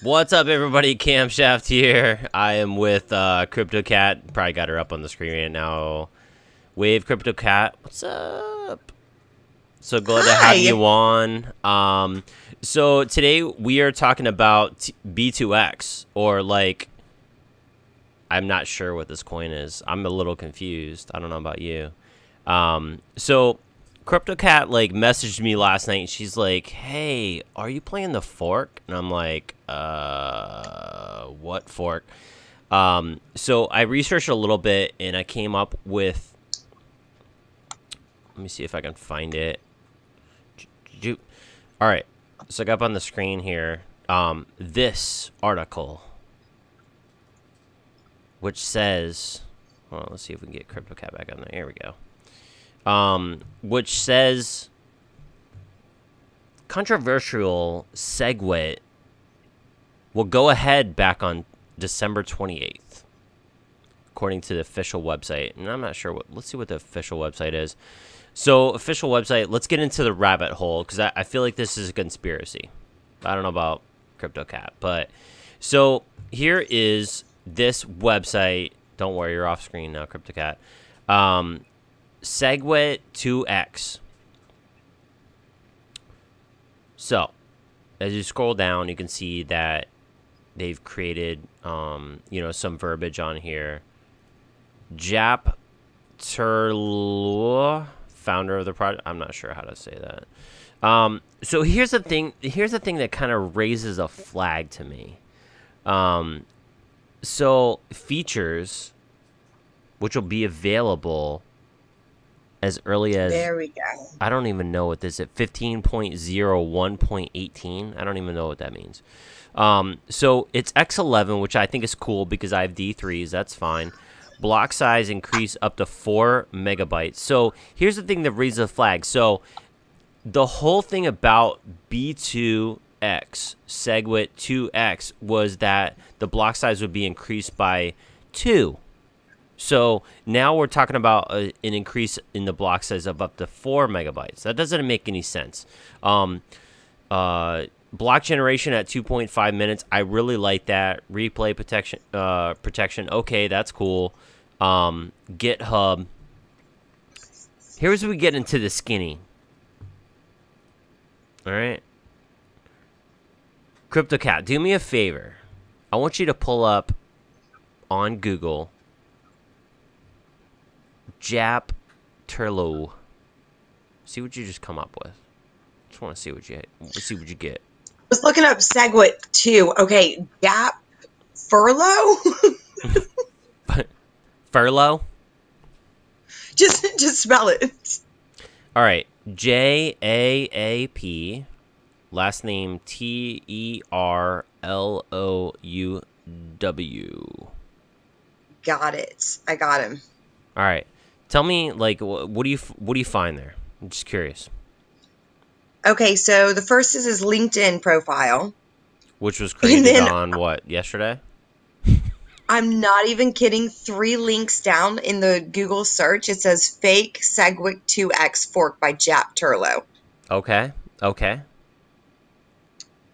What's up, everybody? CamShaft here. I am with CryptoCat. Probably got her up on the screen right now. Wave CryptoCat. What's up? So glad to have you on. So today we are talking about B2X, or like, I'm not sure what this coin is. I'm a little confused. I don't know about you. So CryptoCat like messaged me last night and she's like, hey, are you playing the fork? And I'm like, what fork? So I researched a little bit and I came up with, let me see if I can find it. All right, so I got up on the screen here this article, which says, well, let's see if we can get CryptoCat back on there. Here we go. Which says controversial Segwit will go ahead back on December 28th, according to the official website. And I'm not sure what, let's see what the official website is. So official website, let's get into the rabbit hole, because I feel like this is a conspiracy. I don't know about CryptoCat, but so here is this website. Don't worry, you're off screen now, CryptoCat. Segwit2X. So, as you scroll down, you can see that they've created, you know, some verbiage on here. Jap Turlo, founder of the project. I'm not sure how to say that. So here's the thing. Here's the thing that kind of raises a flag to me. So features, which will be available as early as, there we go. I don't even know what this is. 15.01.18. I don't even know what that means. So it's X11, which I think is cool because I have D3s. That's fine. Block size increase up to 4 megabytes. So here's the thing that raises a flag. So the whole thing about B2X Segwit2X was that the block size would be increased by 2. So now we're talking about an increase in the block size of up to 4 megabytes. That doesn't make any sense. Block generation at 2.5 minutes. I really like that. Replay protection. Okay, that's cool. GitHub. Here's where we get into the skinny. All right. CryptoCat, do me a favor. I want you to pull up on Google Jap Turlo. See what you just come up with. Just want to see what you get. I was looking up Segwit too. Okay, Jap Furlough. Furlough. Just spell it. All right, JAAP. Last name TERLOUW. Got it. I got him. All right. Tell me, like, what do you find there? I'm just curious. Okay, so the first is his LinkedIn profile, which was created on what, yesterday? I'm not even kidding. 3 links down in the Google search, it says "Fake Segwit2X Fork" by Jap Turlo. Okay. Okay.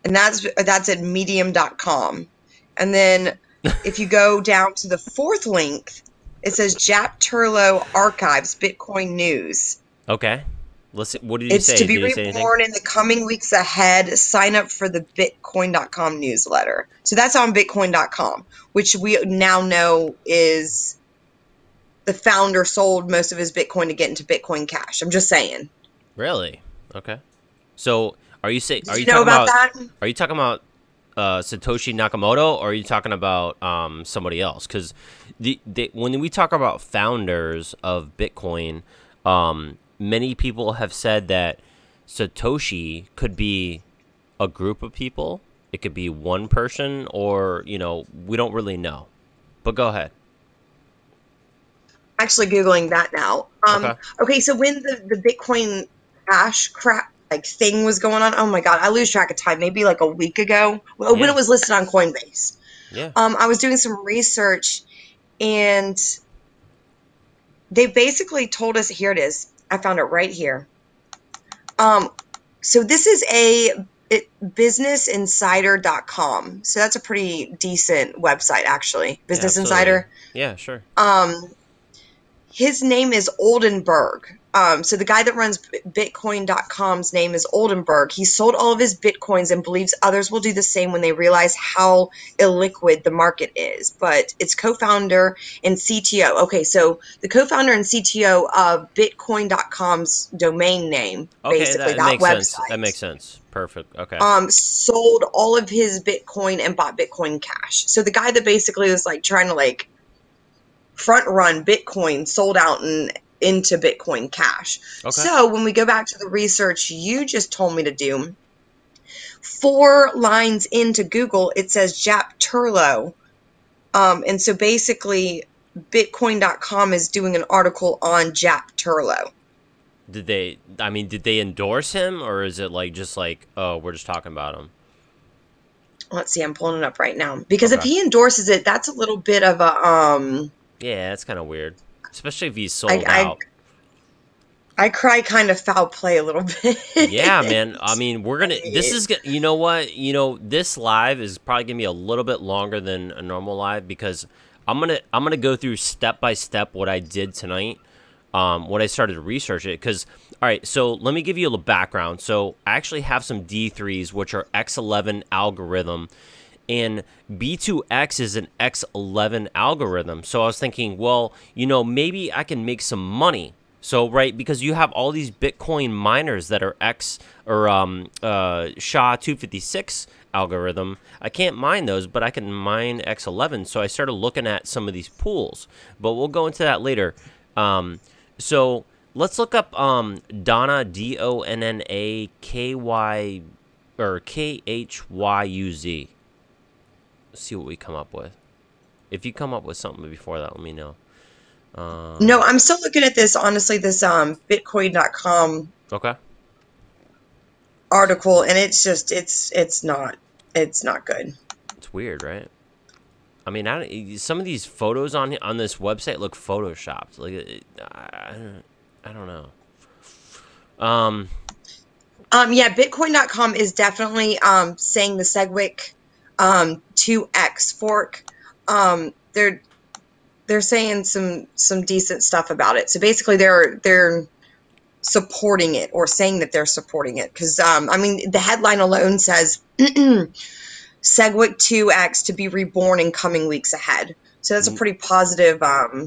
And that's at medium.com. And then if you go down to the 4th link, it says Jap Turlo archives Bitcoin news. Okay. Listen, what did you say? It's to be reborn in the coming weeks ahead. Sign up for the Bitcoin.com newsletter. So that's on Bitcoin.com, which we now know is the founder sold most of his Bitcoin to get into Bitcoin Cash. I'm just saying. Really? Okay. So are you saying? Did you know about that? Are you talking about Satoshi Nakamoto, or are you talking about somebody else? Because when we talk about founders of Bitcoin, many people have said that Satoshi could be a group of people. It could be one person, or, you know, we don't really know. But go ahead. Actually Googling that now. Okay, so when the Bitcoin Cash crap thing was going on, oh my god, I lose track of time. Maybe like a week ago, when it was listed on Coinbase. Yeah. I was doing some research, and they basically told us, here it is. I found it right here. So this is businessinsider.com. So that's a pretty decent website, actually. Yeah, Business absolutely. Insider. Yeah, sure. His name is Oldenburg. So the guy that runs Bitcoin.com's name is Oldenburg. He sold all of his Bitcoins and believes others will do the same when they realize how illiquid the market is. But it's co-founder and CTO. Okay, so the co-founder and CTO of Bitcoin.com's domain name, Okay, basically, that that makes sense. That website, makes sense. Perfect. Okay. sold all of his Bitcoin and bought Bitcoin Cash. So the guy that basically was like trying to like front run Bitcoin sold out and into Bitcoin Cash. Okay. So when we go back to the research you just told me to do, 4 lines into Google, it says Jap Turlo. And so basically Bitcoin.com is doing an article on Jap Turlo. Did they? I mean, did they endorse him, or is it like just like, oh, we're just talking about him? Let's see, I'm pulling it up right now. Because if Okay. he endorses it, that's a little bit of a Yeah, that's kind of weird, especially if he's sold I out. I cry kind of foul play a little bit. Yeah, man. I mean, we're gonna. This is. You know what? You know, this live is probably gonna be a little bit longer than a normal live because I'm gonna go through step by step what I did tonight. When I started to research it, because all right. So let me give you a little background. So I actually have some D3s, which are X11 algorithm. And B2X is an X11 algorithm. So I was thinking, well, you know, maybe I can make some money. So, right, because you have all these Bitcoin miners that are X or SHA-256 algorithm. I can't mine those, but I can mine X11. So I started looking at some of these pools, but we'll go into that later. So let's look up Donna, Donna-Kyy or Khyuz. See what we come up with. If you come up with something before that, let me know. No, I'm still looking at this, honestly, this Bitcoin.com Okay. article, and it's just it's not good. It's weird, right? I mean, some of these photos on this website look photoshopped. Like, I don't know. Yeah, Bitcoin.com is definitely saying the Segwit 2X fork. They're saying some decent stuff about it. So basically, they're supporting it or saying that they're supporting it because I mean the headline alone says Segwit2X to be reborn in coming weeks ahead. So that's a pretty positive.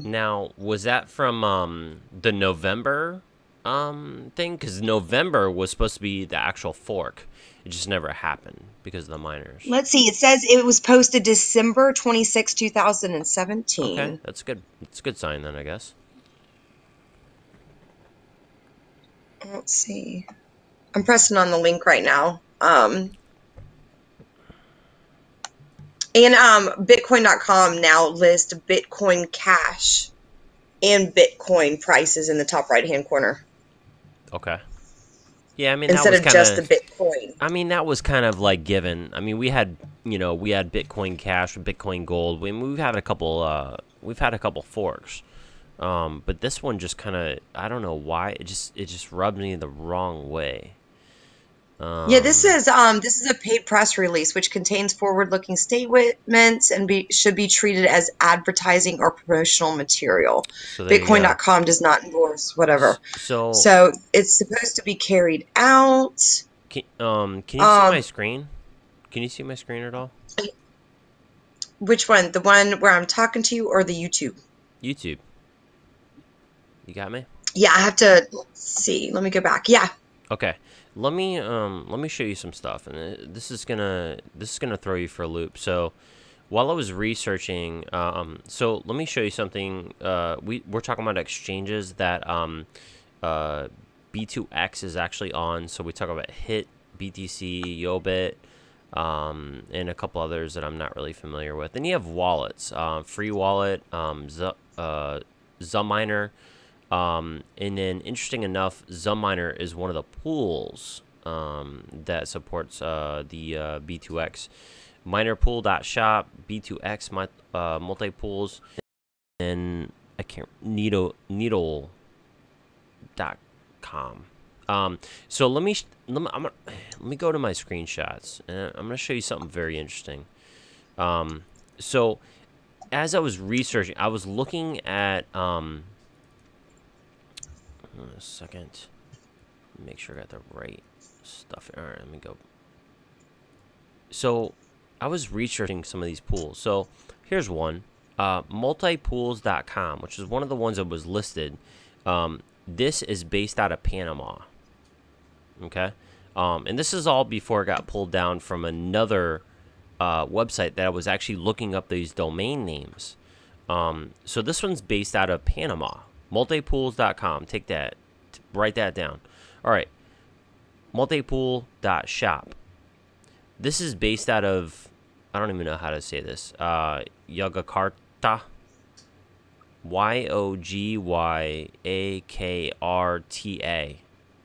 Now, was that from the November thing? Because November was supposed to be the actual fork. It just never happened because of the miners. Let's see. It says it was posted December 26, 2017. Okay, that's good. It's a good sign then, I guess. Let's see. I'm pressing on the link right now. And Bitcoin.com now lists Bitcoin Cash and Bitcoin prices in the top right-hand corner. Okay. Yeah, I mean instead that was of just the kind of. Bitcoin. I mean that was kind of like given. I mean we had Bitcoin Cash, Bitcoin Gold. We've had a couple. We've had a couple forks. But this one just kind of, I don't know why, it just rubbed me the wrong way. Yeah, this is a paid press release which contains forward-looking statements and should be treated as advertising or promotional material. So there you go. Bitcoin.com does not endorse whatever. So it's supposed to be carried out. can you see my screen? Can you see my screen at all? Which one? The one where I'm talking to you or the YouTube? YouTube. You got me? Yeah, I have to see. Let me go back. Yeah. Okay. Let me show you some stuff, and this is gonna throw you for a loop. So while I was researching, so let me show you something. We're talking about exchanges that B2X is actually on. So we talk about HIT, BTC, Yobit, and a couple others that I'm not really familiar with. Then you have wallets, Free Wallet, Zumminer. And then, interesting enough, Zumminer is one of the pools that supports the B2X. Minerpool.shop, B2X multi-pools, and I can't, needle.com. So let me go to my screenshots, and I'm gonna show you something very interesting. So as I was researching, I was looking at hold on a second, make sure I got the right stuff. All right, let me go. So I was researching some of these pools. So here's one, multipools.com, which is one of the ones that was listed. This is based out of Panama. Okay, and this is all before it got pulled down from another website that I was actually looking up these domain names. So this one's based out of Panama, multipools.com. Take that, write that down. All right, multipool.shop. This is based out of, I don't even know how to say this, Yogyakarta, Yogyakarta.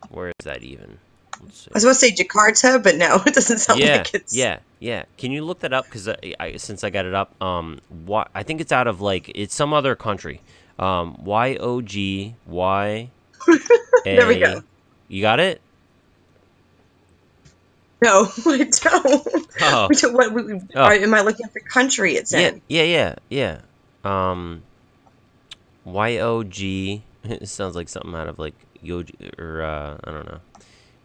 Where is that even? Let's see. I was supposed to say Jakarta, but no, it doesn't sound like it's... Yeah. Can you look that up? Because since I got it up, I think it's out of, like, it's some other country. Yogya. There we go. You got it? No, I don't. Oh. Am I looking at the country it's in? Yeah. YOG. It sounds like something out of, like, Yogi, or I don't know,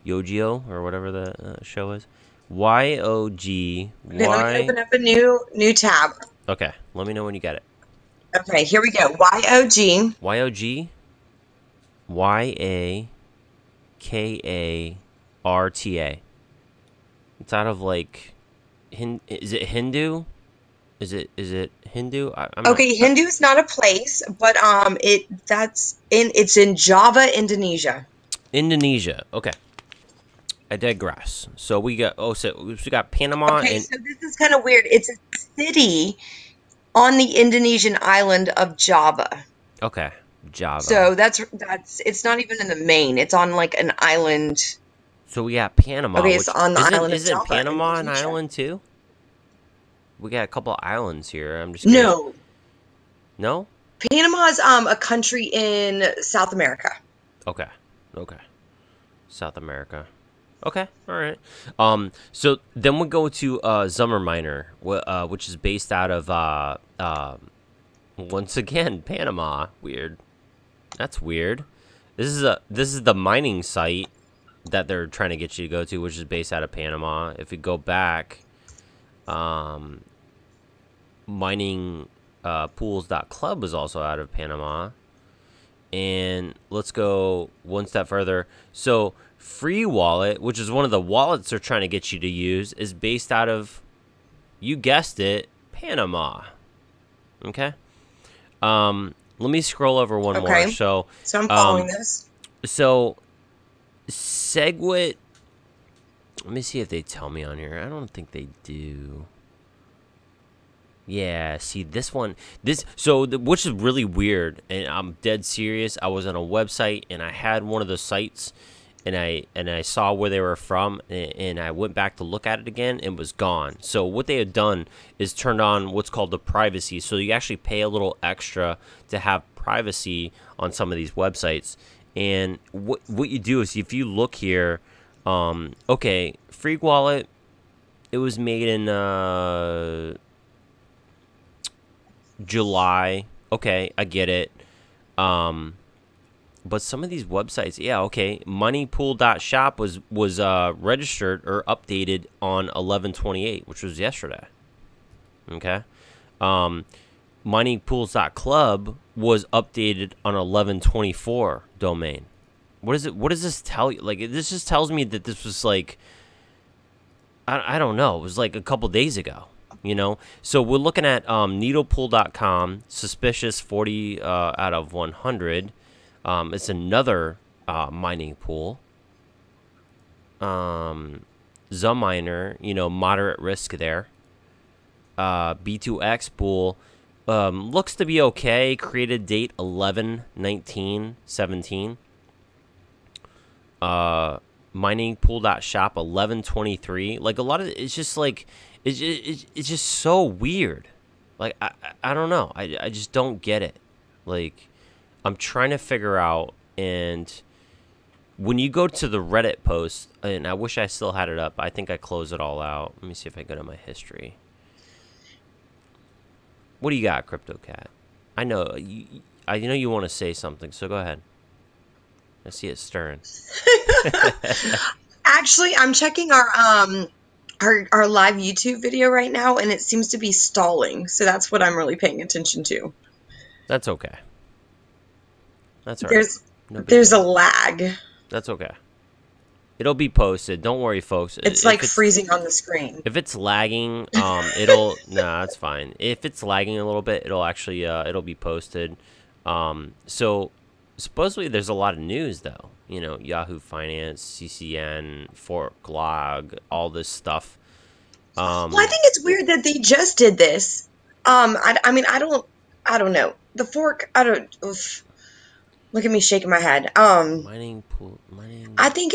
Yogio, or whatever the show is. YOG. Let me open up a new tab. Okay, let me know when you got it. Okay, here we go. YOG. YAKARTA. It's out of, like, is it Hindu? Is it Hindu? Hindu's not a place, but it's in Java, Indonesia. Indonesia. Okay. I digress. So we got we got Panama. Okay, so this is kind of weird. It's a city on the Indonesian island of Java. Okay, Java. So that's it's not even in the main. It's on, like, an island. So we got Panama. Okay, it's on the island of Java. Isn't Panama an island too? We got a couple of islands here. I'm just curious. No? Panama's a country in South America. Okay. South America. Okay. All right. So then we go to Zummerminer, which is based out of once again Panama. Weird. That's weird. This is the mining site that they're trying to get you to go to, which is based out of Panama. If we go back, mining pools.club is also out of Panama. And let's go one step further. So Free Wallet, which is one of the wallets they're trying to get you to use, is based out of, you guessed it, Panama. Okay. Let me scroll over one more. So I'm following this. So Segwit, let me see if they tell me on here. I don't think they do. Yeah, see this one, which is really weird, and I'm dead serious. I was on a website and I had one of the sites, and I saw where they were from, and I went back to look at it again, and it was gone. So what they had done is turned on what's called the privacy. So you actually pay a little extra to have privacy on some of these websites. And what you do is, if you look here, okay, Free Wallet, it was made in July. Okay, I get it. But some of these websites, yeah, okay. Moneypool.shop was registered or updated on 11/28, which was yesterday. Okay. Moneypools.club was updated on 11/24 domain. What does this tell you? Like, this just tells me that this was, like, I don't know. It was like a couple days ago. You know, so we're looking at needlepool.com, suspicious 40 out of 100. It's another mining pool. Zuminer, moderate risk there. B2X pool looks to be okay. Created date 11/19/17. Miningpool.shop 11/23. Like, a lot of it's just like. It's just so weird. Like, I don't know. I just don't get it. Like, I'm trying to figure out, and when you go to the Reddit post, and I wish I still had it up. I think I closed it all out. Let me see if I go to my history. What do you got, CryptoCat? I know you want to say something, so go ahead. I see it stirring. Actually, I'm checking our live YouTube video right now, and it seems to be stalling. So that's what I'm really paying attention to. That's okay. That's all right. There's a lag. That's okay. It'll be posted. Don't worry, folks. It's like freezing on the screen. If it's lagging, it'll that's fine. If it's lagging a little bit, it'll actually it'll be posted. So supposedly there's a lot of news though. You know, Yahoo Finance, CCN, Fork Log, all this stuff. Well, I think it's weird that they just did this. I mean, I don't know. The fork, oof. Look at me shaking my head. Mining. I think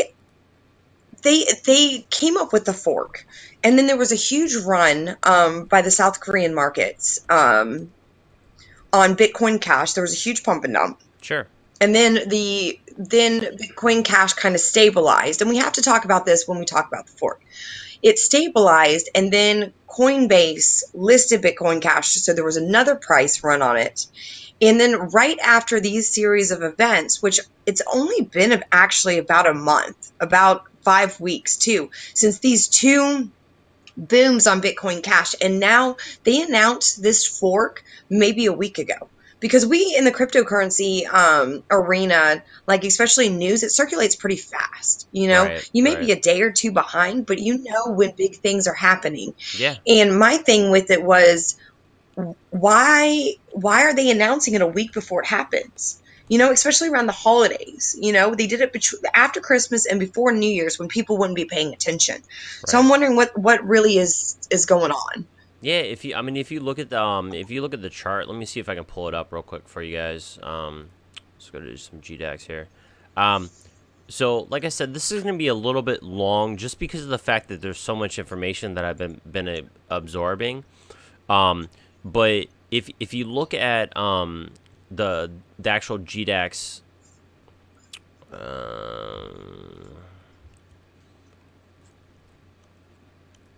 they came up with the fork, and then there was a huge run by the South Korean markets on Bitcoin Cash. There was a huge pump and dump. Sure. And then Bitcoin Cash kind of stabilized, and we have to talk about this when we talk about the fork. It stabilized, and then Coinbase listed Bitcoin Cash, so there was another price run on it. And then right after these series of events, which it's only been actually about a month, about 5 weeks too, since these two booms on Bitcoin Cash, and now they announced this fork maybe a week ago. Because we in the cryptocurrency arena, like especially news, it circulates pretty fast. You know, right, you may be a day or two behind, but you know when big things are happening. Yeah. And my thing with it was, why are they announcing it a week before it happens? You know, especially around the holidays. You know, they did it after Christmas and before New Year's when people wouldn't be paying attention. Right. So I'm wondering what really is going on. Yeah, if you look at the chart, let me see if I can pull it up real quick for you guys. Let's go to some GDAX here. So like I said, this is going to be a little bit long just because of the fact that there's so much information that I've been absorbing. But if you look at the actual GDAX,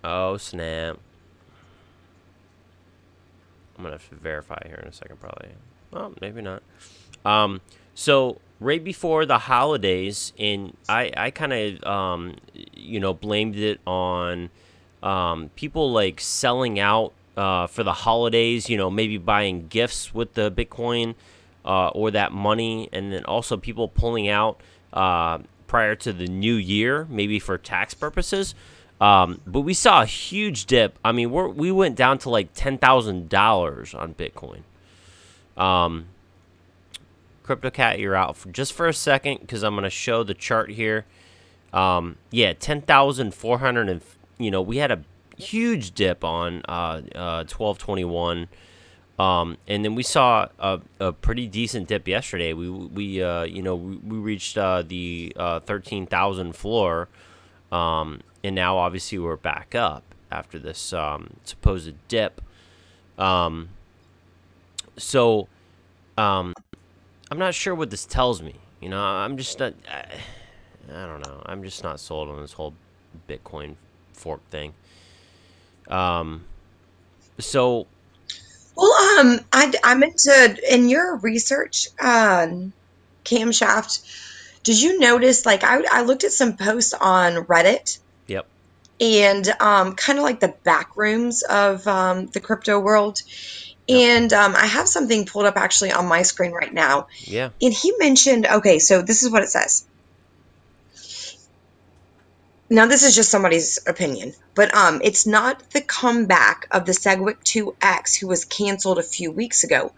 oh snap. I'm going to have to verify here in a second, probably. Well, maybe not. So right before the holidays, and I kind of, blamed it on people like selling out for the holidays, maybe buying gifts with the Bitcoin or that money, and then also people pulling out prior to the new year, maybe for tax purposes. But we saw a huge dip. I mean, we went down to like $10,000 on Bitcoin. CryptoCat, you're out just for a second because I'm going to show the chart here. Yeah, 10,400, and we had a huge dip on 12/21. And then we saw a pretty decent dip yesterday. We reached the 13,000 floor. And now, obviously, we're back up after this supposed dip. So, I'm not sure what this tells me. I'm just not. I don't know. I'm just not sold on this whole Bitcoin fork thing. So. Well, I'm into in your research, CamShaft. Did you notice? Like, I looked at some posts on Reddit. Yep. And kind of like the back rooms of the crypto world. Yep. And I have something pulled up actually on my screen right now. Yeah. And he mentioned, okay, so this is what it says. Now, this is just somebody's opinion, but it's not the comeback of the Segwit2X who was canceled a few weeks ago.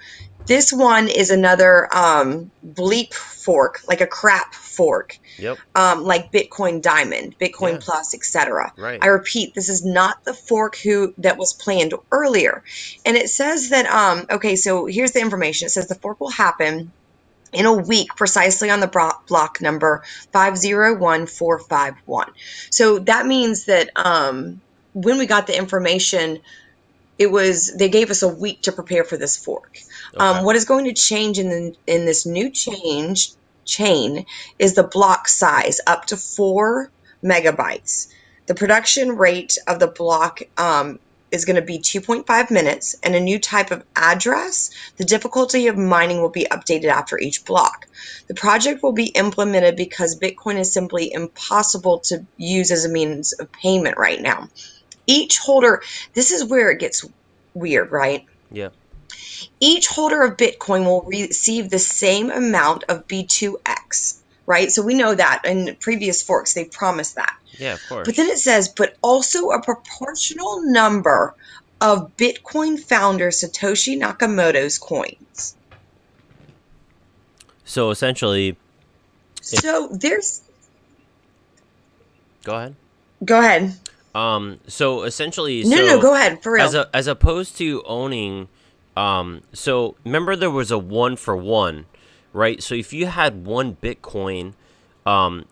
This one is another bleep fork, like a crap fork. Yep. Like Bitcoin Diamond, Bitcoin Plus, etc. Right. I repeat, this is not the fork that was planned earlier. And it says that, okay, so here's the information. It says the fork will happen in a week, precisely on the block number 501451. So that means that when we got the information, they gave us a week to prepare for this fork. Okay. What is going to change in this new change chain is the block size, up to 4 megabytes. The production rate of the block is going to be 2.5 minutes, and a new type of address. The difficulty of mining will be updated after each block. The project will be implemented because Bitcoin is simply impossible to use as a means of payment right now. Each holder, this is where it gets weird, right? Yeah. Each holder of Bitcoin will receive the same amount of B2X, right? So we know that in previous forks, they promised that. Yeah, of course. But then it says, but also a proportional number of Bitcoin founder Satoshi Nakamoto's coins. So essentially... So there's... Go ahead. Go ahead. So essentially... No, go ahead, for real. As opposed to owning... so remember there was a 1-for-1, right? So if you had 1 Bitcoin...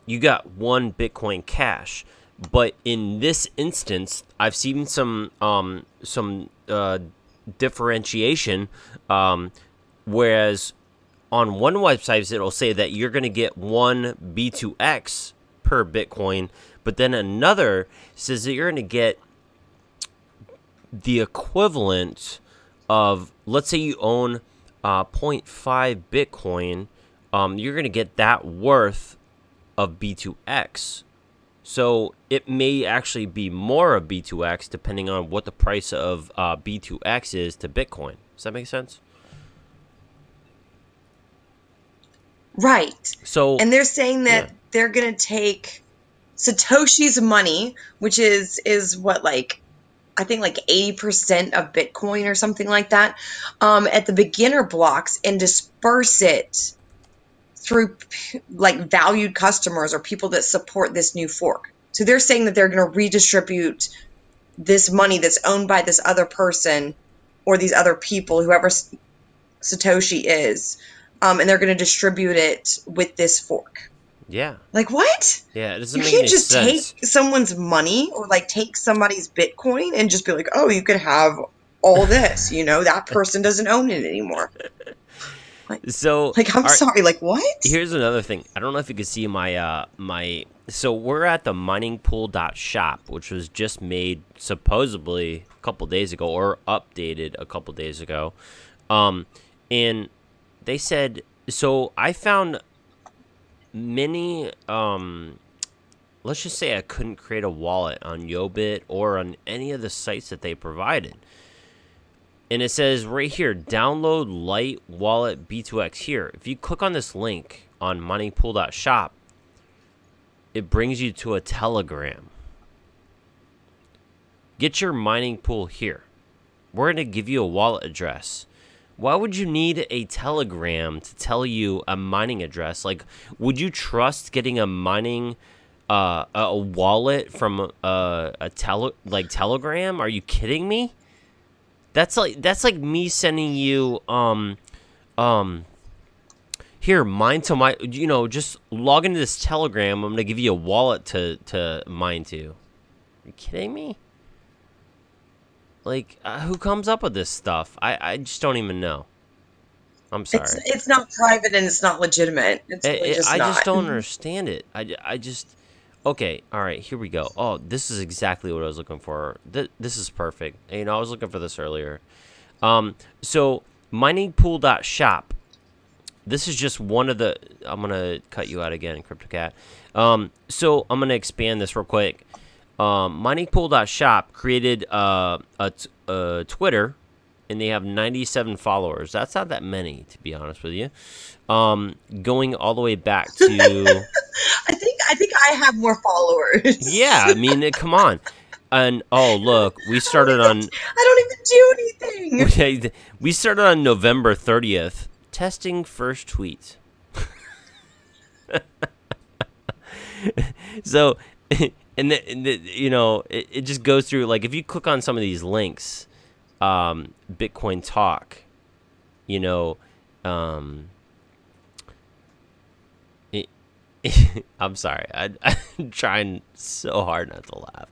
you got 1 Bitcoin Cash, but in this instance, I've seen some differentiation. Whereas on one website it'll say that you're going to get 1 B2X per Bitcoin, but then another says that you're going to get the equivalent of, let's say you own 0.5 Bitcoin, you're going to get that worth of B2X. So it may actually be more of B2X depending on what the price of B2X is to Bitcoin. Does that make sense? Right. So, and they're saying that they're going to take Satoshi's money, which is what, like, I think like 80% of Bitcoin or something like that, at the beginner blocks, and disperse it through like valued customers or people that support this new fork. So they're saying that they're going to redistribute this money that's owned by this other person or these other people, whoever Satoshi is, and they're going to distribute it with this fork. Yeah. Like, what? Yeah, it doesn't you make can't any just sense. take someone's money or like take somebody's Bitcoin and just be like, oh, you could have all this, that person doesn't own it anymore. So, I'm sorry, like, what? Here's another thing. I don't know if you can see my so we're at the miningpool.shop, which was just made supposedly a couple days ago, or updated a couple days ago. And they said, so I found many, let's just say I couldn't create a wallet on Yobit or on any of the sites that they provided. And it says right here, download Light Wallet B2X here. If you click on this link on moneypool.shop, it brings you to a Telegram. Get your mining pool here. We're going to give you a wallet address. Why would you need a Telegram to tell you a mining address? Like, would you trust getting a mining a wallet from a Telegram? Are you kidding me? That's like me sending you here, mine to my, just log into this Telegram. I'm gonna give you a wallet to mine to. Are you kidding me? Like, who comes up with this stuff? I just don't even know. I'm sorry. It's not private and it's not legitimate. I just don't understand it. I just. Okay, all right, here we go. Oh, this is exactly what I was looking for. This is perfect. I was looking for this earlier. So miningpool.shop. This is just one of the. I'm gonna cut you out again, CryptoCat. So I'm gonna expand this real quick. Miningpool.shop created a Twitter, and they have 97 followers. That's not that many, to be honest with you. Going all the way back to. I think I have more followers. Yeah, I mean, come on. And oh, look, we started on. I don't even do anything. We started on November 30th. Testing first tweet. So, it just goes through, like, if you click on some of these links, Bitcoin Talk, I'm sorry. I'm trying so hard not to laugh.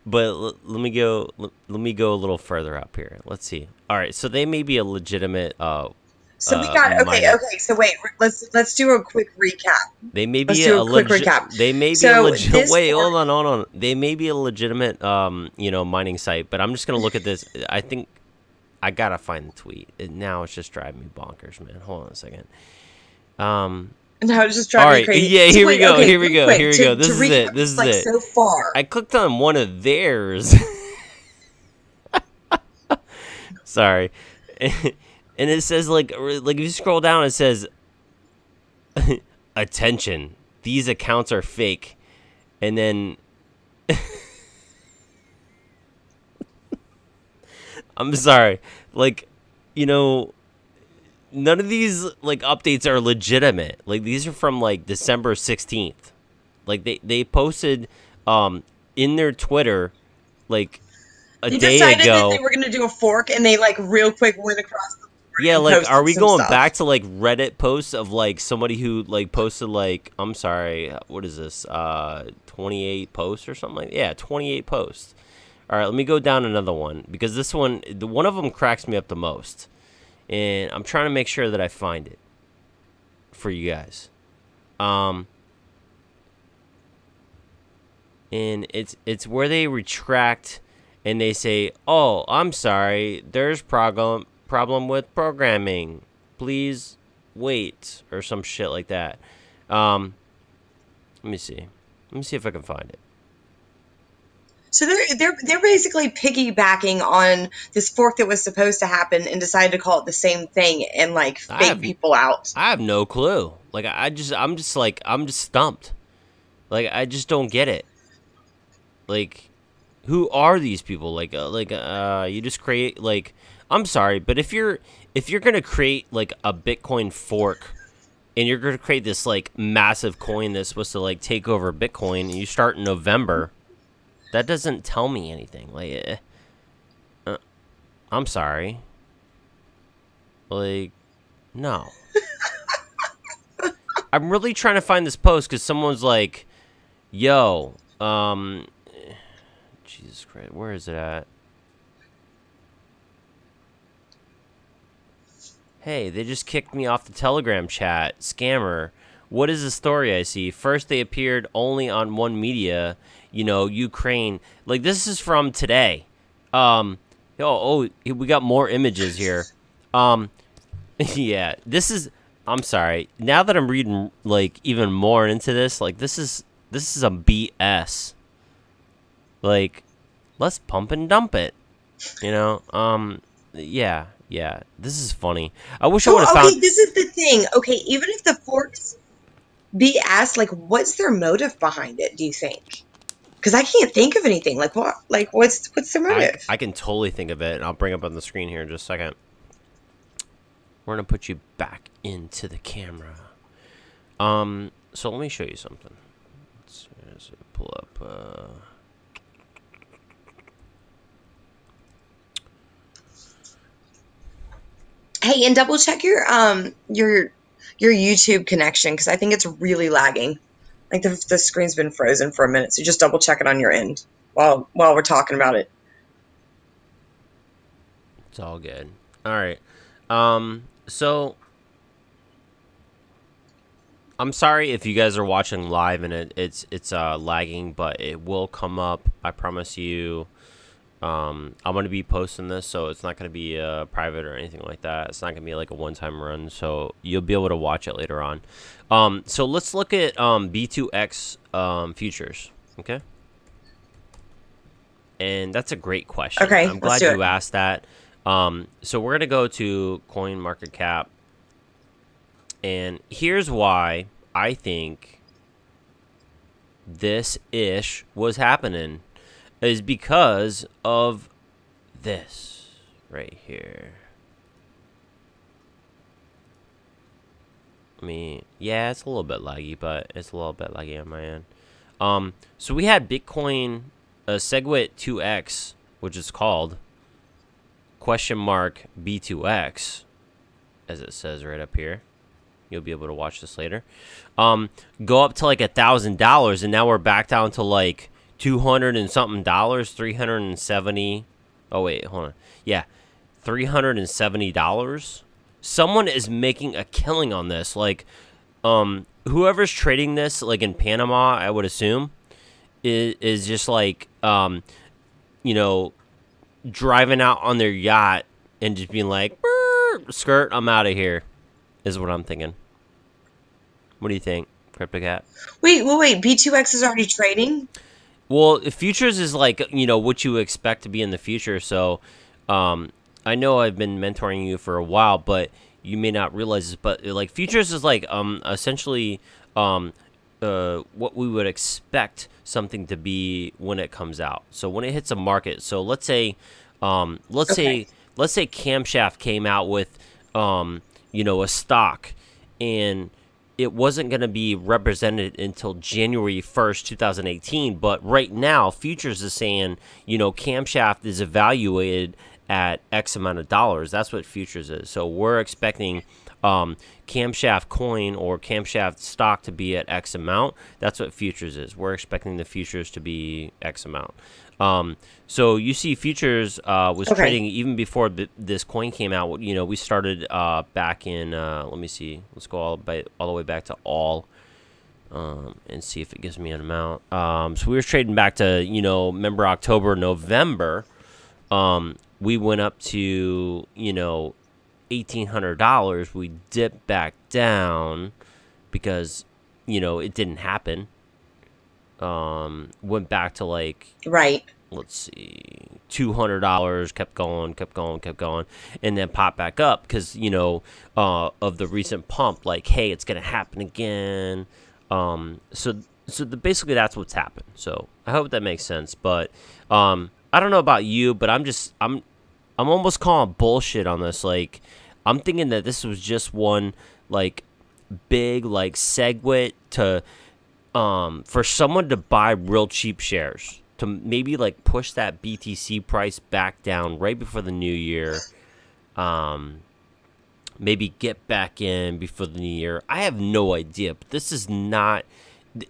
But let me go a little further up here. Let's see. All right, so they may be a legitimate So we got mine it. okay. So wait, let's do a quick recap. They may Let's be do a a quick recap. They may be So a legit. this Wait, fork- hold on. They may be a legitimate, you know, mining site. But I'm just gonna look at this. I think I gotta find the tweet. Now it's just driving me bonkers, man. Hold on a second. No, it's just driving me crazy. Yeah, So here we wait, go. okay, Here we real go. quick, Here we to- go. This to is recap it. This is like it. So far, I clicked on one of theirs. Sorry. And it says like if you scroll down, it says, "Attention, these accounts are fake," and then I'm sorry, like, you know, none of these like updates are legitimate. Like these are from like December 16th. Like they posted in their Twitter like a they day decided ago. that they were going to do a fork, and they like real quick went across the board. Yeah, and like, posted are we some going stuff. back to, like, Reddit posts of, like, somebody who, like, posted, like, I'm sorry, what is this, 28 posts or something like that? Yeah, 28 posts. All right, let me go down another one, because this one, one of them cracks me up the most, and I'm trying to make sure that I find it for you guys. And it's where they retract, and they say, oh, I'm sorry, there's problem with programming, please wait, or some shit like that. Let me see if I can find it. So they're basically piggybacking on this fork that was supposed to happen and decided to call it the same thing and like fake people out. I have no clue. Like I'm just stumped. Like I just don't get it. Like, who are these people? Like you just create, like, I'm sorry, but if you're gonna create like a Bitcoin fork, and you're gonna create this like massive coin that's supposed to like take over Bitcoin, and you start in November, that doesn't tell me anything. Like, I'm sorry. Like, no. I'm really trying to find this post because someone's like, yo, Jesus Christ, where is it at? Hey, they just kicked me off the Telegram chat. Scammer. What is the story I see? First, they appeared only on one media, you know, Ukraine. Like, this is from today. We got more images here. Yeah, this is, I'm sorry. Now that I'm reading, like, even more into this, like, this is a BS. Like, let's pump and dump it. You know? Yeah. This is funny. I wish I would have found... Okay, this is the thing. Okay, even if the forks be asked, like, what's their motive behind it, do you think? Because I can't think of anything. Like, what? Like, what's their motive? I can totally think of it, and I'll bring it up on the screen here in just a second. We're going to put you back into the camera. So let me show you something. Let's pull up... Hey, and double check your YouTube connection because I think it's really lagging. Like the screen's been frozen for a minute, so just double check it on your end while we're talking about it. It's all good. All right. So I'm sorry if you guys are watching live and it's lagging, but it will come up. I promise you. I'm going to be posting this, so it's not going to be private or anything like that. It's not going to be like a one-time run, so you'll be able to watch it later on. So let's look at B2X futures, okay? And that's a great question. Okay, I'm glad you asked that. So we're going to go to CoinMarketCap, and here's why I think this ish was happening. Is because of this right here. I mean, yeah, it's a little bit laggy, but it's a little bit laggy on my end. So we had Bitcoin Segwit2X, which is called $B2X, as it says right up here. You'll be able to watch this later. Go up to like $1,000, and now we're back down to like $200 and something, 370. Oh wait, hold on. Yeah, $370. someone is making a killing on this. Like, whoever's trading this, like in Panama, I would assume, is just like, you know, driving out on their yacht and just being like, skirt, I'm out of here, is what I'm thinking. What do you think, CryptoCat? Wait. B2X is already trading? Well, futures is like, you know, what you expect to be in the future. So, I know I've been mentoring you for a while, but you may not realize this. But like futures is like essentially what we would expect something to be when it comes out. So when it hits a market. So let's say CamShaft came out with you know, a stock, and it wasn't going to be represented until January 1st, 2018. But right now, futures is saying, you know, CamShaft is evaluated at X amount of dollars. That's what futures is. So we're expecting CamShaft coin or CamShaft stock to be at X amount. That's what futures is. We're expecting the futures to be X amount. So you see futures was trading even before this coin came out. You know, we started back in, let me see, let's go all the way back to all and see if it gives me an amount. So we were trading back to, you know, remember October, November. We went up to, you know, $1,800. We dipped back down because, you know, it didn't happen. Went back to like, let's see, $200, kept going, and then popped back up because, you know, of the recent pump, like, hey, it's gonna happen again. So basically that's what's happened. So I hope that makes sense. But I don't know about you, but I'm almost calling bullshit on this. Like, I'm thinking that this was just one like big like Segwit to for someone to buy real cheap shares, to maybe like push that BTC price back down right before the new year. Maybe get back in before the new year. I have no idea, but this is not,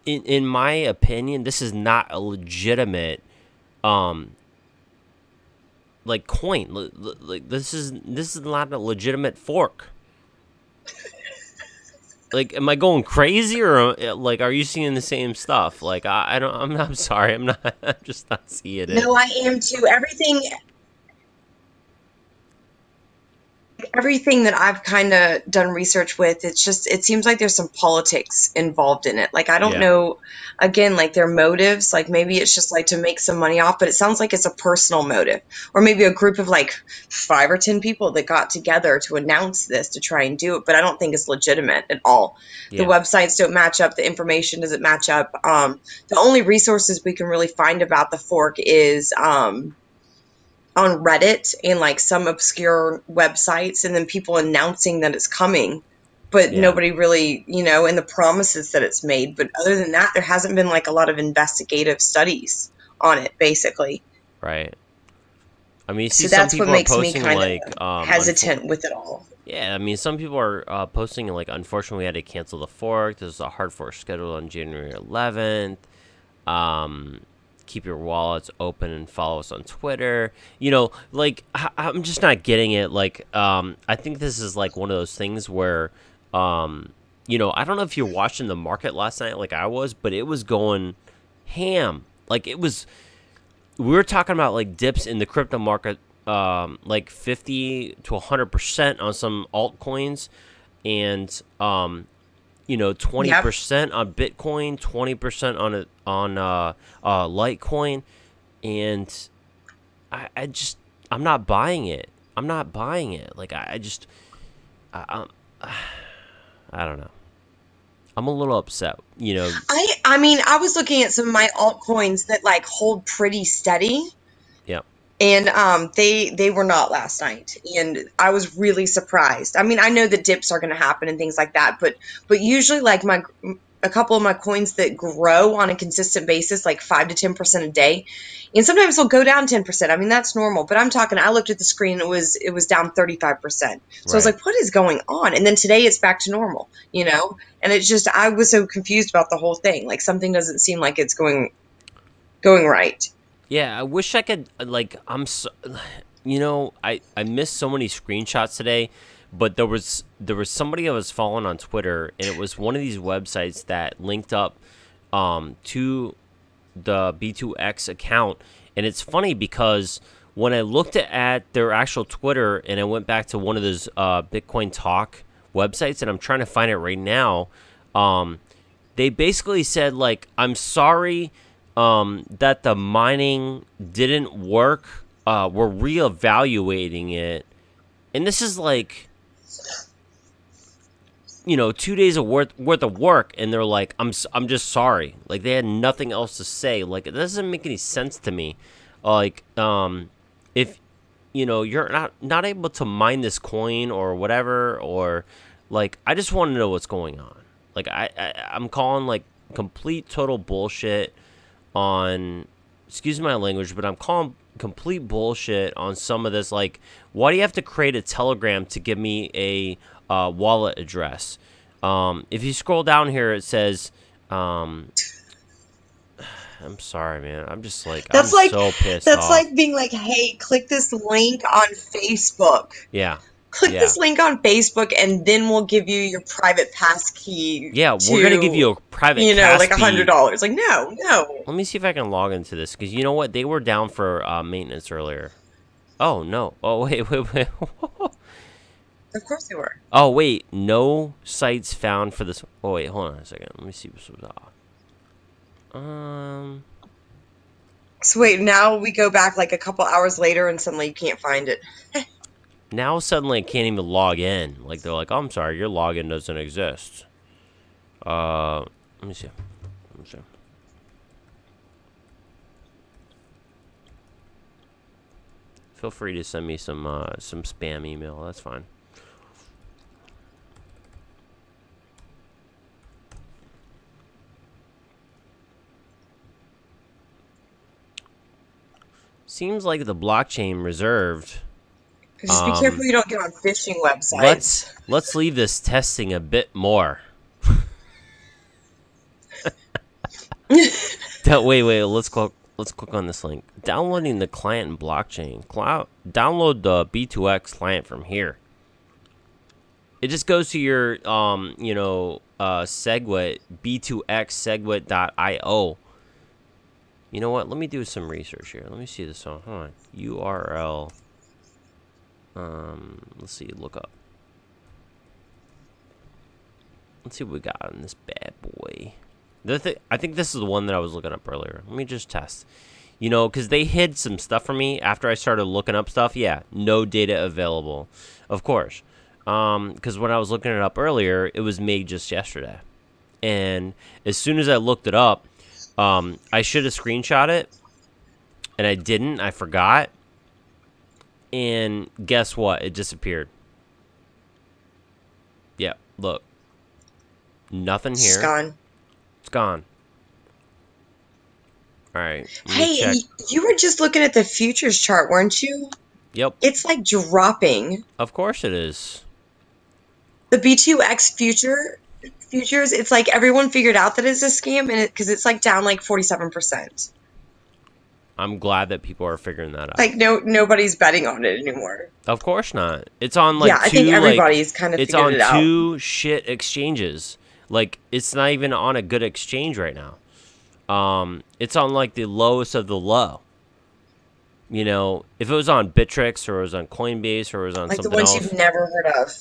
in my opinion, this is not a legitimate like coin. Like this is not a legitimate fork. Like, am I going crazy, or like, are you seeing the same stuff? Like, I'm sorry, I'm just not seeing it. No, I am too. Everything that I've kind of done research with, it seems like there's some politics involved in it. Like, I don't know, again, like their motives, like maybe it's just like to make some money off, but it sounds like it's a personal motive, or maybe a group of like 5 or 10 people that got together to announce this to try and do it. But I don't think it's legitimate at all. The websites don't match up. The information doesn't match up. The only resources we can really find about the fork is, on Reddit and like some obscure websites, and then people announcing that it's coming, but nobody really, you know, and the promises that it's made. But other than that, there hasn't been like a lot of investigative studies on it, basically. Right. I mean, you see so that's some what people makes are me posting kind like of hesitant with it all. Yeah, I mean, some people are posting like, unfortunately, we had to cancel the fork. There's a hard fork scheduled on January 11th. Keep your wallets open and follow us on Twitter. You know, like, I'm just not getting it. Like, I think this is like one of those things where, you know, I don't know if you're watching the market last night like I was, but it was going ham. Like, we were talking about like dips in the crypto market, like 50 to 100% on some altcoins, and you know, 20% on Bitcoin, 20% on Litecoin, and I'm not buying it. I'm not buying it. Like, I don't know. I'm a little upset, you know. I mean, I was looking at some of my altcoins that like hold pretty steady. Yep. And they were not last night, and I was really surprised. I mean, I know that dips are going to happen and things like that, but usually like a couple of my coins that grow on a consistent basis, like 5 to 10% a day, and sometimes they'll go down 10%. I mean, that's normal, but I looked at the screen, it was down 35%. So I was like, what is going on? And then today it's back to normal, you know? And it's just, I was so confused about the whole thing. Like, something doesn't seem like it's going right. Yeah, I wish I could, like, you know, I missed so many screenshots today, But there was somebody I was following on Twitter, and it was one of these websites that linked up to the B2X account. And it's funny because when I looked at their actual Twitter and I went back to one of those Bitcoin Talk websites, and I'm trying to find it right now, they basically said, like, I'm sorry that the mining didn't work. We're reevaluating it. And this is like, 2 days of worth of work, and they're like, I'm just sorry. Like, they had nothing else to say. Like, it doesn't make any sense to me. Like, if you're not able to mine this coin or whatever, or like, I just want to know what's going on. Like, I'm calling like complete total bullshit on, excuse my language, but I'm calling complete bullshit on some of this. Like, why do you have to create a Telegram to give me a wallet address? If you scroll down here, it says, I'm sorry, man. I'm just like, so pissed off. That's like being like, hey, click this link on Facebook. Yeah. Click this link on Facebook, and then we'll give you your private pass key. Yeah, we're going to give you a private like $100. Like, no. Let me see if I can log into this, because you know what? They were down for maintenance earlier. Oh, no. Oh, wait. Of course they were. Oh, wait. No sites found for this. Oh, wait. Hold on a second. Let me see what's up. So, wait. Now we go back like a couple hours later, and suddenly you can't find it. Now suddenly I can't even log in. Like, they're like, oh, I'm sorry, your login doesn't exist. Let me see. Feel free to send me some spam email. That's fine. Seems like the blockchain reserved. Just be careful you don't get on phishing websites. Let's leave this testing a bit more. Wait. Let's click on this link. Downloading the client and blockchain. Download the B2X client from here. It just goes to your Segwit, B2X Segwit2X. You know what? Let me do some research here. Let me see this on. Hold on. URL. Let's see, look up. Let's see what we got on this bad boy. I think this is the one that I was looking up earlier. Let me just test. Because they hid some stuff from me after I started looking up stuff. Yeah, no data available. Of course. Because when I was looking it up earlier, it was made just yesterday. And as soon as I looked it up, I should have screenshot it. And I didn't. I forgot. And guess what? It disappeared. Yeah, look. Nothing here. It's gone. It's gone. All right. Hey, you were just looking at the futures chart, weren't you? Yep. It's like dropping. Of course it is. The B2X futures, it's like everyone figured out that it's a scam, and because it's like down like 47%. I'm glad that people are figuring that out. Like nobody's betting on it anymore. Of course not. It's on like yeah, I think everybody's kind of figured it out. It's on two shit exchanges. Like, it's not even on a good exchange right now. It's on like the lowest of the low. If it was on B2X or it was on Coinbase or it was on like something else. Like the ones you've never heard of.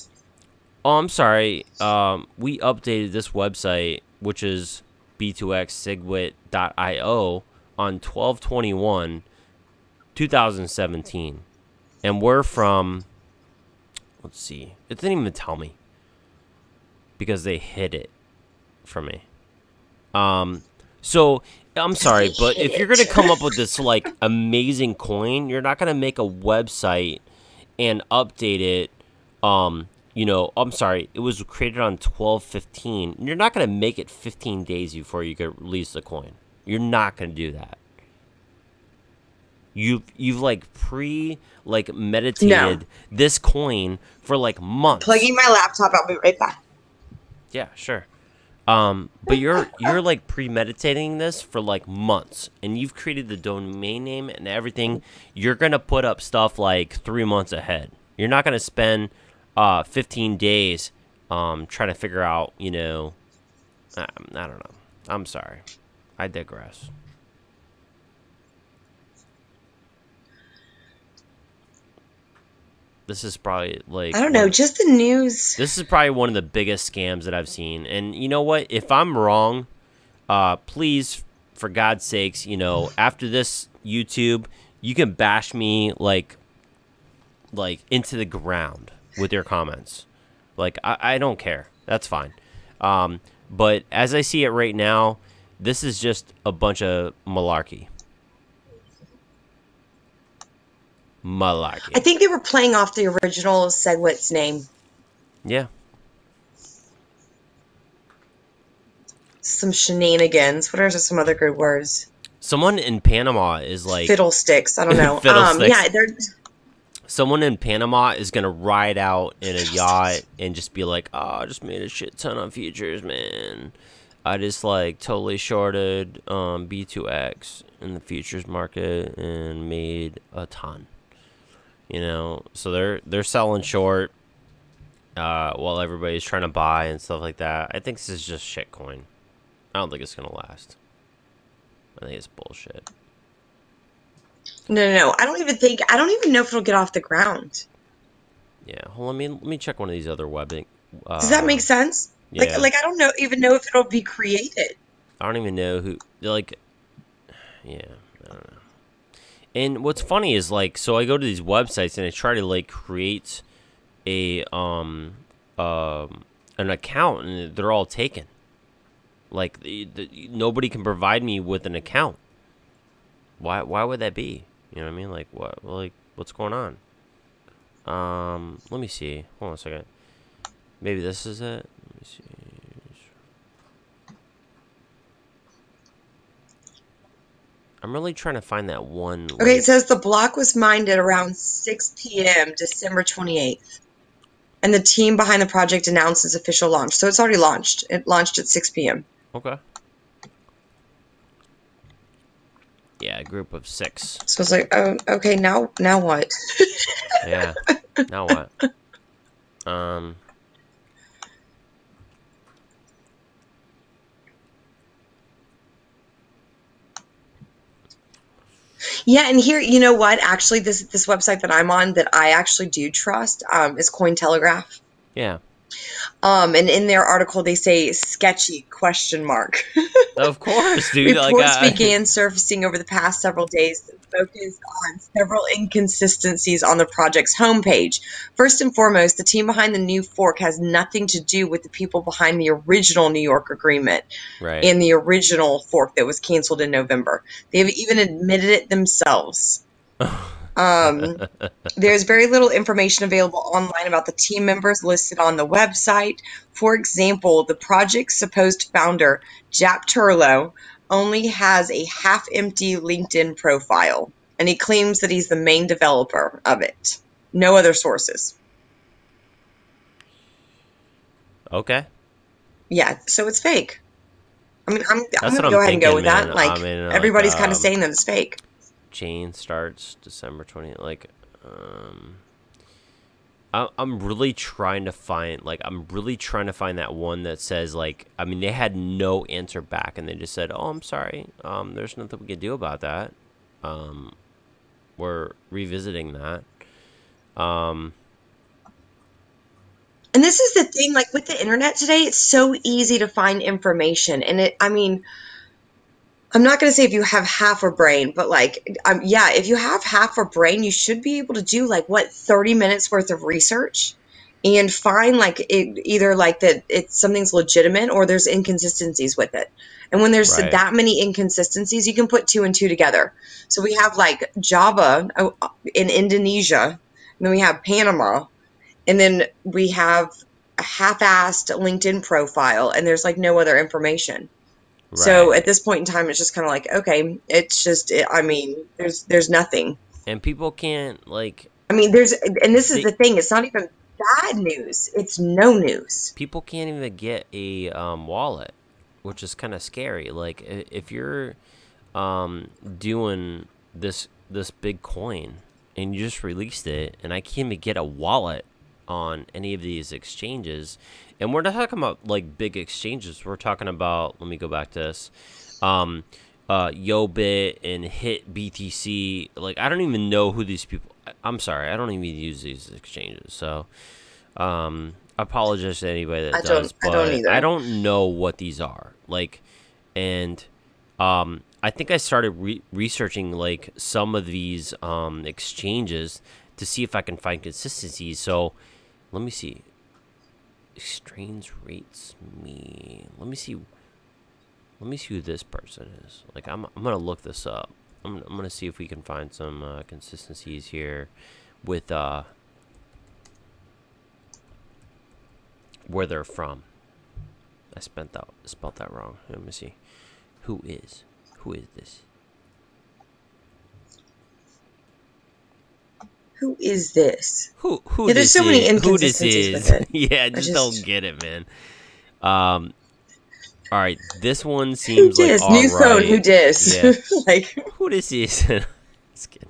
Oh, I'm sorry. We updated this website, which is B2X Segwit2X, on 12/21/2017, and we're from. Let's see. It didn't even tell me because they hid it from me. So I'm sorry, but if you're gonna come up with this like amazing coin, you're not gonna make a website and update it. I'm sorry, it was created on 12/15. You're not gonna make it 15 days before you can release the coin. You're not gonna do that. You've like meditated this coin for like months. Plugging my laptop. I'll be right back. Yeah, sure. But you're like premeditating this for like months, and you've created the domain name and everything. You're gonna put up stuff like 3 months ahead. You're not gonna spend 15 days trying to figure out, you know, I don't know. I'm sorry. I digress. This is probably like, I don't know, just the news. This is probably one of the biggest scams that I've seen. And you know what? If I'm wrong, please, for God's sakes, you know, after this YouTube, you can bash me like into the ground with your comments. Like, I don't care. That's fine. But as I see it right now, this is just a bunch of malarkey. I think they were playing off the original Segwit's name. Yeah. Some shenanigans. What are some other good words? Someone in Panama is like... Fiddlesticks. I don't know. Fiddlesticks. Yeah, they're... Someone in Panama is going to ride out in a yacht and just be like, oh, I just made a shit ton on futures, man. I just like totally shorted B2X in the futures market and made a ton. You know, so they're selling short while everybody's trying to buy and stuff like that. I think this is just shitcoin. I don't think it's going to last. I think it's bullshit. No. I don't even know if it'll get off the ground. Yeah, hold on, let me check one of these other webbing. Does that make sense? Yeah. Like I don't even know if it'll be created. I don't even know who, like, yeah, I don't know. And what's funny is, like, so I go to these websites and I try to, like, create a an account, and they're all taken. Like, nobody can provide me with an account. Why would that be? You know what I mean? Like, what? Like, what's going on? Let me see. Hold on a second. Maybe this is it. Let me see. I'm really trying to find that one. Okay, it says the block was mined at around 6 p.m. December 28th. And the team behind the project announced its official launch. So it's already launched. It launched at 6 p.m. Okay. Yeah, a group of 6. So it's like, oh, okay, now what? Yeah, now what? Yeah, and here, you know what? Actually, this website that I'm on that I actually do trust is Cointelegraph. Yeah. And in their article, they say sketchy ? Of course, dude. Reports began surfacing over the past several days that focused on several inconsistencies on the project's homepage. First and foremost, the team behind the new fork has nothing to do with the people behind the original New York agreement and the original fork that was canceled in November. They have even admitted it themselves. There's very little information available online about the team members listed on the website. For example, the project's supposed founder, Jap Turlo, only has a half-empty LinkedIn profile, and he claims that he's the main developer of it. No other sources. Okay. Yeah, so it's fake. I mean, I'm going to go ahead and go with that. Like, everybody's kind of saying that it's fake. Chain starts December 20th. Like, I'm really trying to find, that one that says, like, I mean, they had no answer back, and they just said, oh, I'm sorry, there's nothing we can do about that. We're revisiting that. And this is the thing, like, with the internet today, it's so easy to find information, and I'm not going to say if you have half a brain, but like, yeah, if you have half a brain, you should be able to do 30 minutes worth of research and find either that something's legitimate or there's inconsistencies with it. And when there's that many inconsistencies, you can put 2 and 2 together. So we have Java in Indonesia, and then we have Panama, and then we have a half-assed LinkedIn profile, and there's no other information. Right. So at this point in time, it's just kind of okay, it's just, there's nothing. And people can't and this is the thing, it's not even bad news, it's no news. People can't even get a wallet, which is kind of scary. Like, if you're doing this big coin and you just released it, and I can't even get a wallet, on any of these exchanges, and we're not talking about like big exchanges. We're talking about, let me go back to this, Yobit and Hit BTC. Like, I don't even know who these people. I'm sorry, I don't even use these exchanges. So, I apologize to anybody that does, but I don't know what these are. Like, and I think I started researching like some of these exchanges to see if I can find consistencies. So let me see. Exchange rates me. Let me see who this person is. Like, I'm gonna look this up. I'm gonna see if we can find some consistencies here with where they're from. I spelled that wrong. Let me see. Who is this? Who is this? Who yeah, there's so many inconsistencies with it. Yeah, I just don't get it, man. All right, this one seems like all new right. phone. Who dis? Yeah. Like, who this is? Just kidding.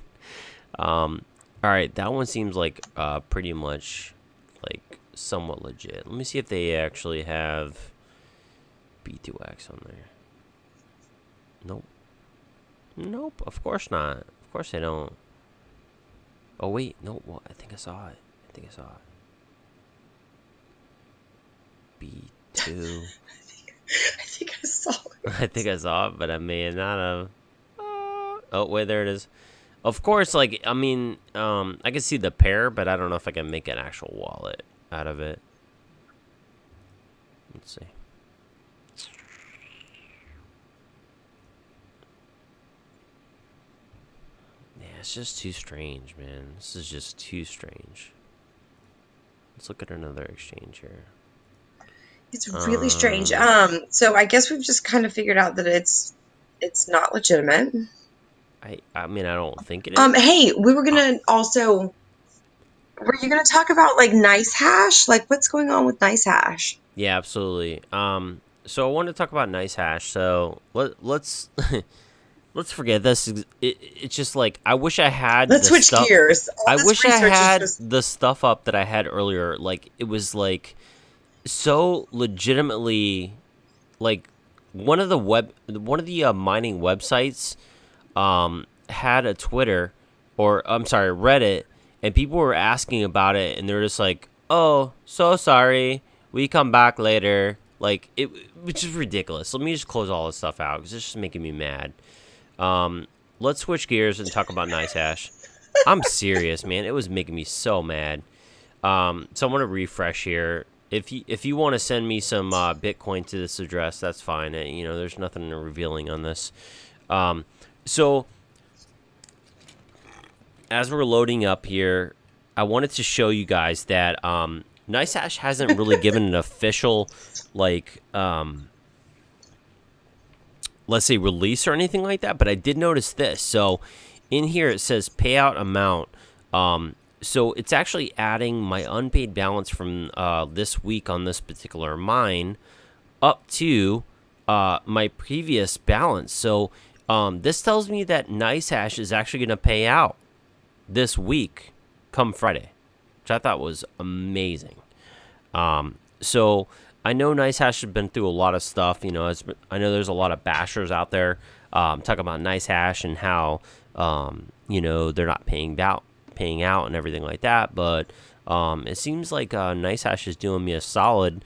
All right, that one seems like pretty much like somewhat legit. Let me see if they actually have B2X on there. Nope, of course not. Of course they don't. Oh wait, no, well, I think I saw it. B2. I think I saw it. I think I saw it, but I may not have. Oh wait, there it is. Of course, like, I mean, I can see the pair, but I don't know if I can make an actual wallet out of it. Let's see. It's just too strange, man. This is just too strange. Let's look at another exchange here. It's really strange. So I guess we've just kind of figured out that it's not legitimate. I mean, I don't think it is. Hey, we were gonna also. Were you gonna talk about like NiceHash? Like, what's going on with NiceHash? Yeah, absolutely. So I wanted to talk about NiceHash. So let's. Let's forget this. It's just like, I wish I had. Let's switch gears. I wish I had the stuff up that I had earlier. Like, it was like so legitimately, like one of the mining websites had a Twitter, or I'm sorry, Reddit, and people were asking about it, and they're just like, "Oh, so sorry, we come back later." Like, which is ridiculous. Let me just close all this stuff out because it's just making me mad. Let's switch gears and talk about NiceHash. I'm serious, man. It was making me so mad. So I'm gonna refresh here. If you want to send me some Bitcoin to this address, that's fine. You know, there's nothing revealing on this. So as we're loading up here, I wanted to show you guys that NiceHash hasn't really given an official, like, let's say, release or anything like that, but I did notice this. So in here it says payout amount. So it's actually adding my unpaid balance from this week on this particular mine up to my previous balance. So this tells me that NiceHash is actually going to pay out this week come Friday, which I thought was amazing. So I know NiceHash has been through a lot of stuff. You know, I know there's a lot of bashers out there talking about NiceHash and how you know, they're not paying out and everything like that. But it seems like NiceHash is doing me a solid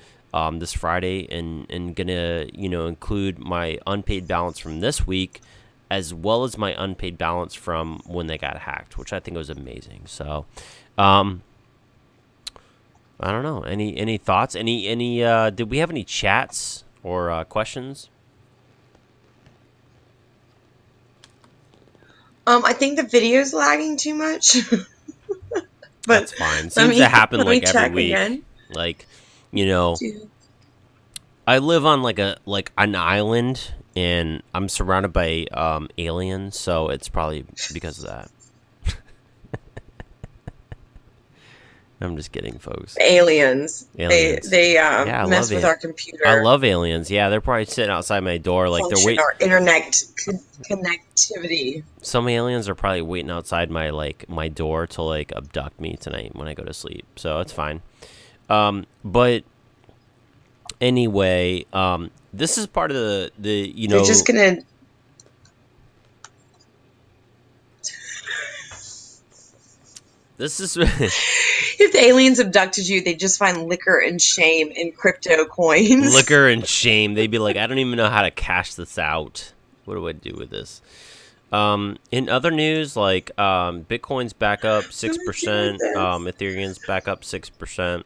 this Friday and gonna, you know, include my unpaid balance from this week as well as my unpaid balance from when they got hacked, which I think was amazing. So I don't know. Any thoughts? Any did we have any chats or questions? I think the video's lagging too much. But that's fine. Seems to happen like every week. Again. Like, you know, I live on like an island, and I'm surrounded by aliens, so it's probably because of that. I'm just kidding, folks. Aliens. Aliens. They mess with our computer. I love aliens. Yeah, they're probably sitting outside my door, like they're waiting. Our internet connectivity. Some aliens are probably waiting outside my door to like abduct me tonight when I go to sleep. So it's fine. But anyway, this is part of the you know. They're just gonna. This is. If the aliens abducted you, they'd just find liquor and shame in crypto coins. Liquor and shame. They'd be like, I don't even know how to cash this out. What do I do with this? In other news, like Bitcoin's back up 6%, Ethereum's back up 6%,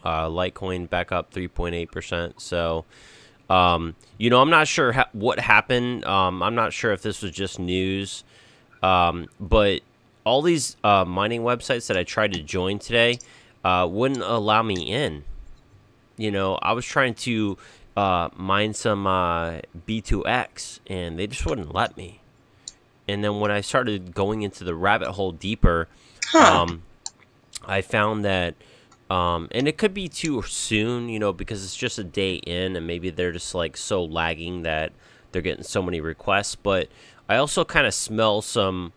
Litecoin back up 3.8%. So, you know, I'm not sure what happened. I'm not sure if this was just news, but all these mining websites that I tried to join today wouldn't allow me in. You know, I was trying to mine some B2X, and they just wouldn't let me. And then when I started going into the rabbit hole deeper, I found that, and it could be too soon, you know, because it's just a day in, and maybe they're just like so lagging that they're getting so many requests. But I also kind of smell some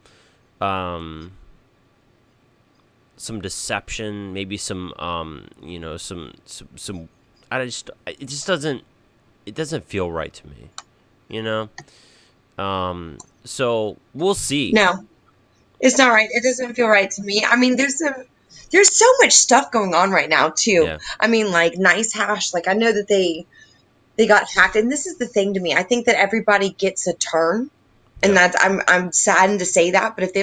deception, maybe some you know, some it just doesn't feel right to me, you know. So we'll see. No, it's not right. It doesn't feel right to me. I mean, there's so much stuff going on right now too. Yeah. I mean, like NiceHash, like I know that they got hacked, and this is the thing to me. I think that everybody gets a turn. And that's I'm saddened to say that, but if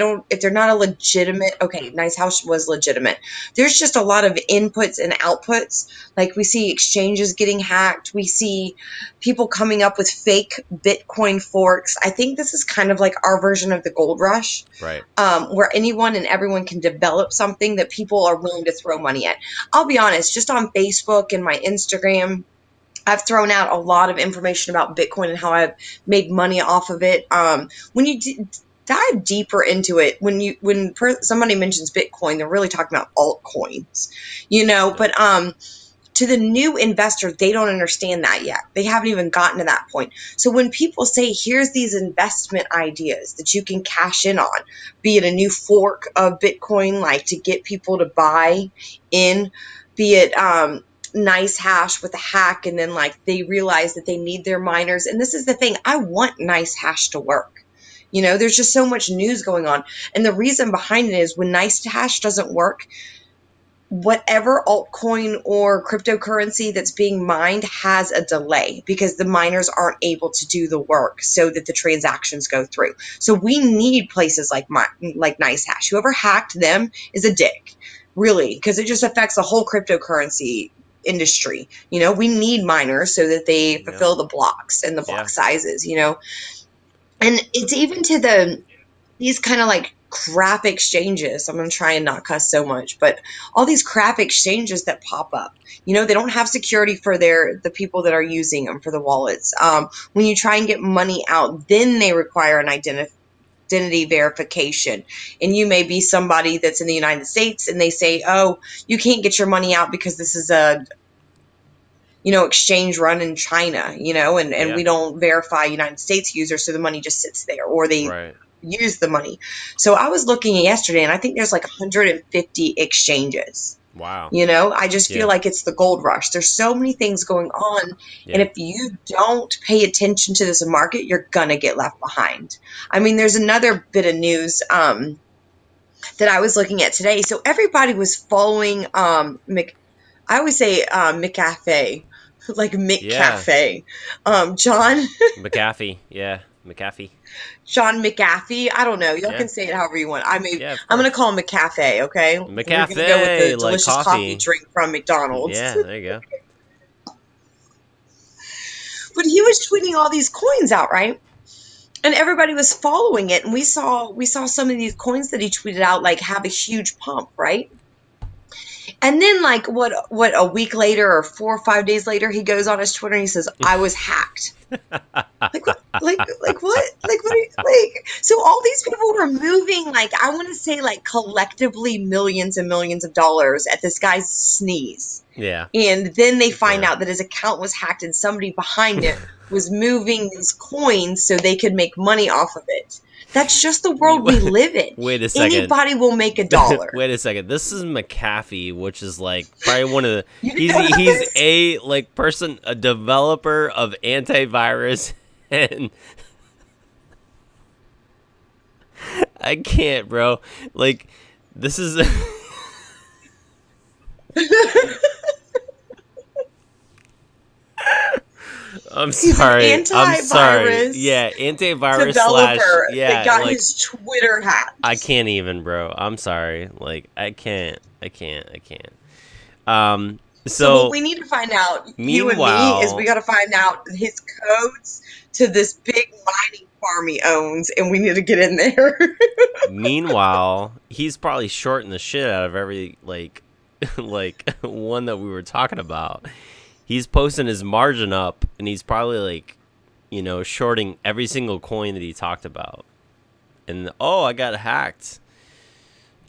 they're not a legitimate, okay, NiceHash was legitimate. There's just a lot of inputs and outputs. Like we see exchanges getting hacked. We see people coming up with fake Bitcoin forks. I think this is kind of like our version of the gold rush, right? Where anyone and everyone can develop something that people are willing to throw money at. I'll be honest, just on Facebook and my Instagram, I've thrown out a lot of information about Bitcoin and how I've made money off of it. When you dive deeper into it, when somebody mentions Bitcoin, they're really talking about altcoins, you know. But to the new investor, they don't understand that yet. They haven't even gotten to that point. So when people say, "Here's these investment ideas that you can cash in on," be it a new fork of Bitcoin, like to get people to buy in, be it NiceHash with a hack, and then like they realize that they need their miners. And this is the thing, I want NiceHash to work. You know, there's just so much news going on, and the reason behind it is when NiceHash doesn't work, whatever altcoin or cryptocurrency that's being mined has a delay because the miners aren't able to do the work so that the transactions go through. So we need places like NiceHash. Whoever hacked them is a dick, really, because it just affects the whole cryptocurrency industry. You know, we need miners so that they fulfill the blocks and the block sizes, you know. And it's even to these kind of like crap exchanges. I'm going to try and not cuss so much, but all these crap exchanges that pop up, you know, they don't have security for the people that are using them, for the wallets. When you try and get money out, then they require an identity verification. And you may be somebody that's in the United States and they say, oh, you can't get your money out because this is a, you know, exchange run in China, you know, and we don't verify United States users. So the money just sits there, or they use the money. So I was looking yesterday and I think there's like 150 exchanges. Wow. You know, I just feel like it's the gold rush. There's so many things going on. And if you don't pay attention to this market, you're going to get left behind. I mean, there's another bit of news that I was looking at today. So everybody was following, I always say McAfee, like McCafe. John. McAfee. Yeah. McAfee. John McAfee. I don't know. Y'all can say it however you want. I'm going to call him McCafe, okay? McCafe, we're going to go with the delicious like coffee drink from McDonald's. Yeah, there you go. But he was tweeting all these coins out, right? And everybody was following it. And we saw some of these coins that he tweeted out like have a huge pump, right? And then like what a week later or 4 or 5 days later, he goes on his Twitter and he says, I was hacked. Like what? Like what? Like what? Are you, like so? All these people were moving like I want to say like collectively millions and millions of dollars at this guy's sneeze. Yeah. And then they find Yeah. out that his account was hacked and somebody behind it was moving these coins so they could make money off of it. That's just the world we live in. Wait a second. Anybody will make $1. Wait a second. This is McAfee, which is like probably one of the You know he's this? a like person, a developer of antivirus, and I can't, bro. Like this is I'm sorry. He's an I'm sorry. antivirus Yeah, antivirus developer / yeah, that got like, his Twitter hacked. I can't even, bro. I'm sorry. Like I can't. So what we need to find out, you and meanwhile- me, is we got to find out his codes to this big mining farm he owns, and we need to get in there. meanwhile, he's probably shorting the shit out of every like one that we were talking about. He's posting his margin up, and he's probably like, you know, shorting every single coin that he talked about. And oh, I got hacked.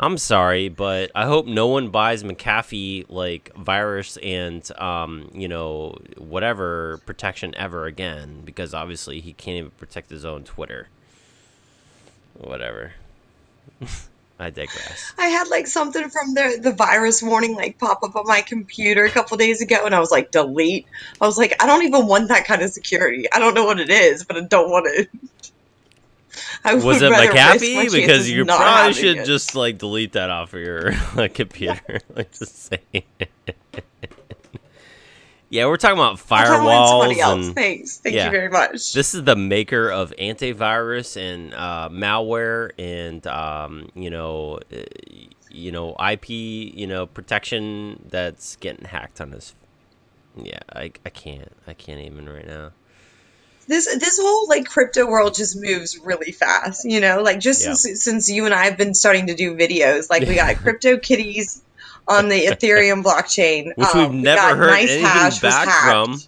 I'm sorry, but I hope no one buys McAfee like virus and you know, whatever protection ever again, because obviously he can't even protect his own Twitter. Whatever. I digress. I had like something from the virus warning like pop up on my computer a couple days ago, and I was like, delete. I was like, I don't even want that kind of security. I don't know what it is, but I don't want it. Was it McAfee? Because you probably should it. just like delete that off of your computer. Like just saying. Yeah, we're talking about firewalls and Thanks. Thank yeah. you very much. This is the maker of antivirus and malware and you know IP protection that's getting hacked on his. Yeah, I can't even right now. This whole like crypto world just moves really fast, you know, like just since you and I have been starting to do videos, like we got CryptoKitties on the Ethereum blockchain, which we've never heard anything NiceHash back from.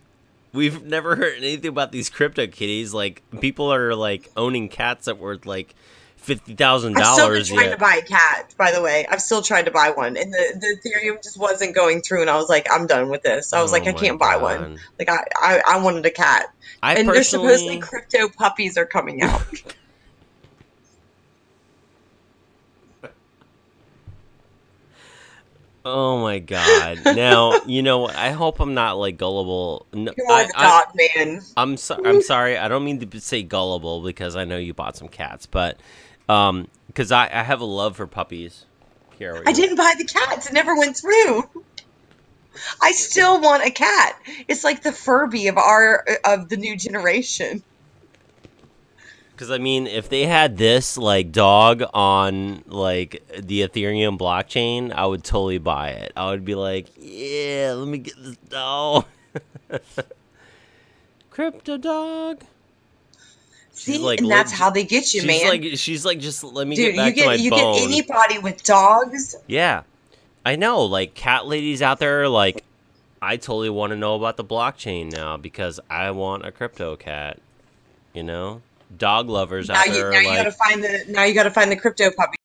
We've never heard anything about these CryptoKitties. Like people are like owning cats that worth like $50,000. I've still been trying to buy a cat, by the way. I've still tried to buy one, and the Ethereum just wasn't going through, and I was like, I'm done with this. I was like, I can't buy one. Like I wanted a cat. And there's supposedly crypto puppies are coming out. Oh my god! Now you know. I hope I'm not like gullible. No, God, man. I'm sorry. I don't mean to say gullible because I know you bought some cats, but because I have a love for puppies. Here, I didn't buy the cats. It never went through. I still want a cat. It's like the Furby of the new generation. Because I mean, if they had this like dog on like the Ethereum blockchain, I would totally buy it. I would be like, yeah, let me get this dog. Crypto dog. See, like, and that's how they get you, man. She's like, just let me Dude, get back to my bone. Get anybody with dogs. Yeah. I know, like, cat ladies out there, like, I totally want to know about the blockchain now because I want a crypto cat, you know? Dog lovers out there now you gotta find the crypto puppy.